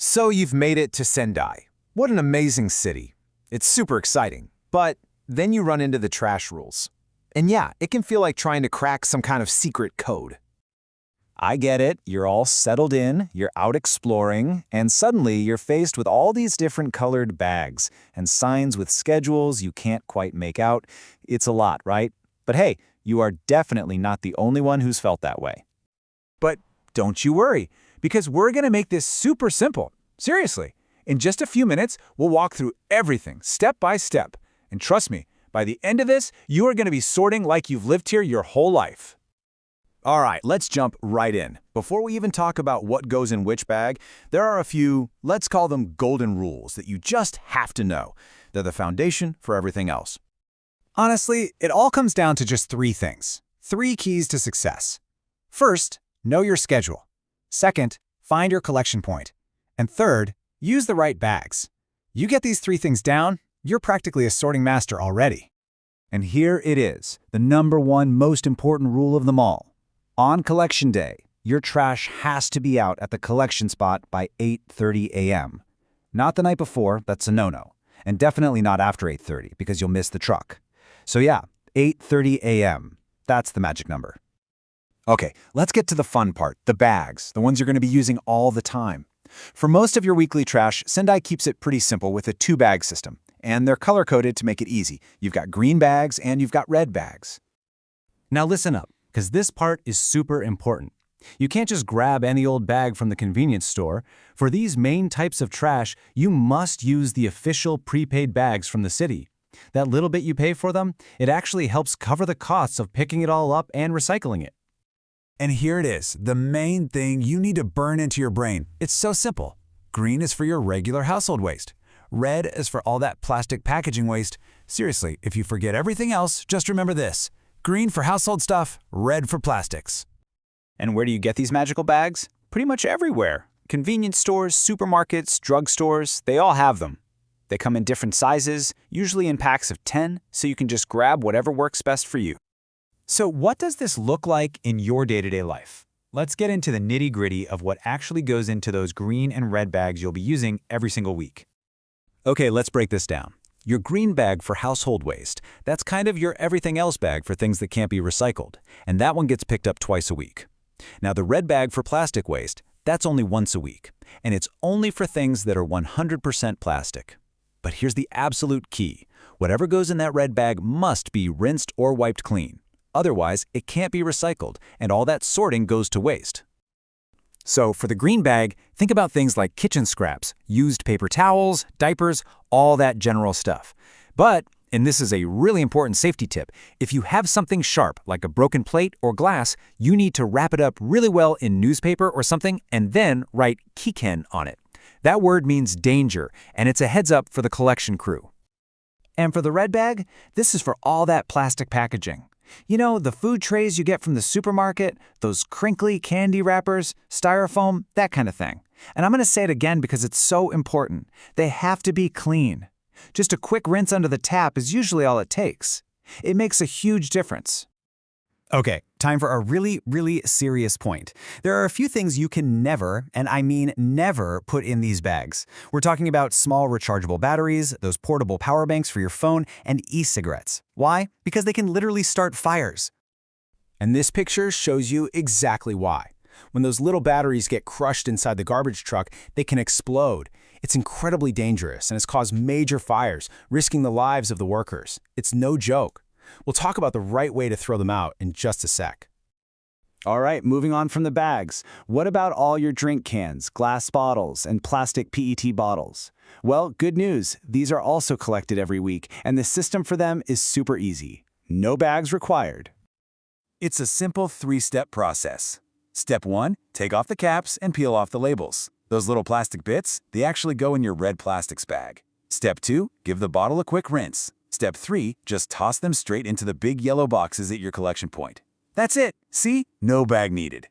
So you've made it to Sendai. What an amazing city. It's super exciting. But then you run into the trash rules. And yeah, it can feel like trying to crack some kind of secret code. I get it. You're all settled in, you're out exploring, and suddenly you're faced with all these different colored bags and signs with schedules you can't quite make out. It's a lot, right? But hey, you are definitely not the only one who's felt that way. But don't you worry, because we're going to make this super simple. Seriously. In just a few minutes, we'll walk through everything step by step. And trust me, by the end of this, you are going to be sorting like you've lived here your whole life. All right, let's jump right in. Before we even talk about what goes in which bag, there are a few, let's call them golden rules that you just have to know. They're the foundation for everything else. Honestly, it all comes down to just three things. 3 keys to success. First, know your schedule. Second, find your collection point. And third, use the right bags. You get these 3 things down, you're practically a sorting master already. And here it is, the #1 most important rule of them all. On collection day, your trash has to be out at the collection spot by 8:30 a.m. Not the night before, that's a no-no. And definitely not after 8:30 because you'll miss the truck. So yeah, 8:30 a.m. That's the magic number. Okay, let's get to the fun part, the bags, the ones you're going to be using all the time. For most of your weekly trash, Sendai keeps it pretty simple with a 2-bag system, and they're color-coded to make it easy. You've got green bags and you've got red bags. Now listen up, because this part is super important. You can't just grab any old bag from the convenience store. For these main types of trash, you must use the official prepaid bags from the city. That little bit you pay for them, it actually helps cover the costs of picking it all up and recycling it. And here it is, the main thing you need to burn into your brain. It's so simple. Green is for your regular household waste. Red is for all that plastic packaging waste. Seriously, if you forget everything else, just remember this. Green for household stuff, red for plastics. And where do you get these magical bags? Pretty much everywhere. Convenience stores, supermarkets, drugstores, they all have them. They come in different sizes, usually in packs of 10, so you can just grab whatever works best for you. So what does this look like in your day-to-day life? Let's get into the nitty-gritty of what actually goes into those green and red bags you'll be using every single week. Okay, let's break this down. Your green bag for household waste, that's kind of your everything else bag for things that can't be recycled, and that one gets picked up twice a week. Now the red bag for plastic waste, that's only once a week, and it's only for things that are 100% plastic. But here's the absolute key. Whatever goes in that red bag must be rinsed or wiped clean. Otherwise, it can't be recycled, and all that sorting goes to waste. So for the green bag, think about things like kitchen scraps, used paper towels, diapers, all that general stuff. But, and this is a really important safety tip, if you have something sharp like a broken plate or glass, you need to wrap it up really well in newspaper or something and then write "kiken" on it. That word means danger, and it's a heads up for the collection crew. And for the red bag, this is for all that plastic packaging. You know, the food trays you get from the supermarket, those crinkly candy wrappers, styrofoam, that kind of thing. And I'm going to say it again because it's so important. They have to be clean. Just a quick rinse under the tap is usually all it takes. It makes a huge difference. Okay, time for a really serious point. There are a few things you can never, and I mean never, put in these bags. We're talking about small rechargeable batteries, those portable power banks for your phone, and e-cigarettes. Why? Because they can literally start fires. And this picture shows you exactly why. When those little batteries get crushed inside the garbage truck, they can explode. It's incredibly dangerous and has caused major fires, risking the lives of the workers. It's no joke. We'll talk about the right way to throw them out in just a sec. All right, moving on from the bags. What about all your drink cans, glass bottles, and plastic PET bottles? Well, good news. These are also collected every week, and the system for them is super easy. No bags required. It's a simple 3-step process. Step 1, take off the caps and peel off the labels. Those little plastic bits, they actually go in your red plastics bag. Step 2, give the bottle a quick rinse. Step 3, just toss them straight into the big yellow boxes at your collection point. That's it. See? No bag needed.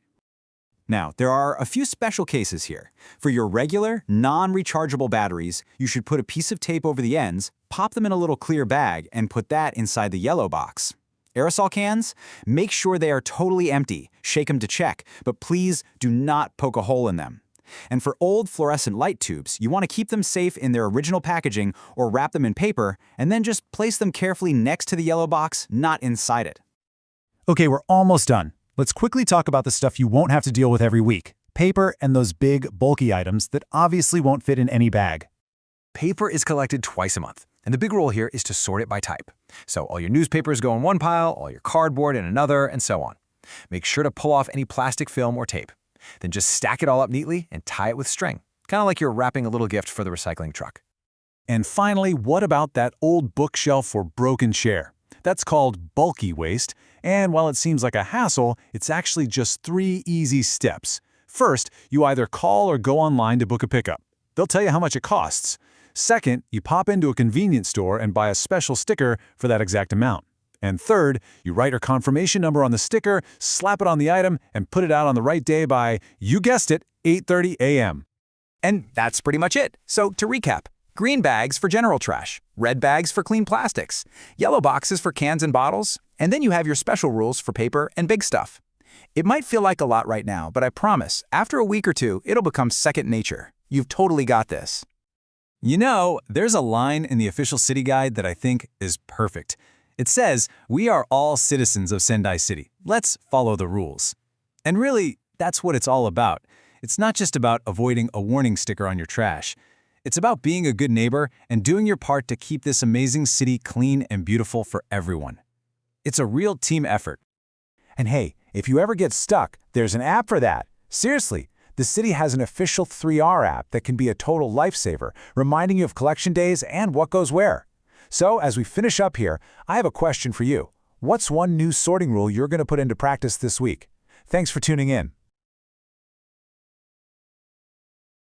Now, there are a few special cases here. For your regular, non-rechargeable batteries, you should put a piece of tape over the ends, pop them in a little clear bag, and put that inside the yellow box. Aerosol cans? Make sure they are totally empty. Shake them to check, but please do not poke a hole in them. And for old fluorescent light tubes, you want to keep them safe in their original packaging or wrap them in paper, and then just place them carefully next to the yellow box, not inside it. Okay, we're almost done. Let's quickly talk about the stuff you won't have to deal with every week. Paper and those big, bulky items that obviously won't fit in any bag. Paper is collected twice a month, and the big rule here is to sort it by type. So all your newspapers go in one pile, all your cardboard in another, and so on. Make sure to pull off any plastic film or tape. Then just stack it all up neatly and tie it with string, kind of like you're wrapping a little gift for the recycling truck. And finally, what about that old bookshelf or broken chair? That's called bulky waste, and while it seems like a hassle, it's actually just 3 easy steps. First, you either call or go online to book a pickup. They'll tell you how much it costs. Second, you pop into a convenience store and buy a special sticker for that exact amount. And third, you write your confirmation number on the sticker, slap it on the item, and put it out on the right day by, you guessed it, 8:30 a.m. And that's pretty much it. So to recap, green bags for general trash, red bags for clean plastics, yellow boxes for cans and bottles, and then you have your special rules for paper and big stuff. It might feel like a lot right now, but I promise, after a week or two, it'll become second nature. You've totally got this. You know, there's a line in the official city guide that I think is perfect. It says, "We are all citizens of Sendai City. Let's follow the rules." And really, that's what it's all about. It's not just about avoiding a warning sticker on your trash. It's about being a good neighbor and doing your part to keep this amazing city clean and beautiful for everyone. It's a real team effort. And hey, if you ever get stuck, there's an app for that. Seriously, the city has an official 3R app that can be a total lifesaver, reminding you of collection days and what goes where. So, as we finish up here, I have a question for you. What's one new sorting rule you're going to put into practice this week? Thanks for tuning in.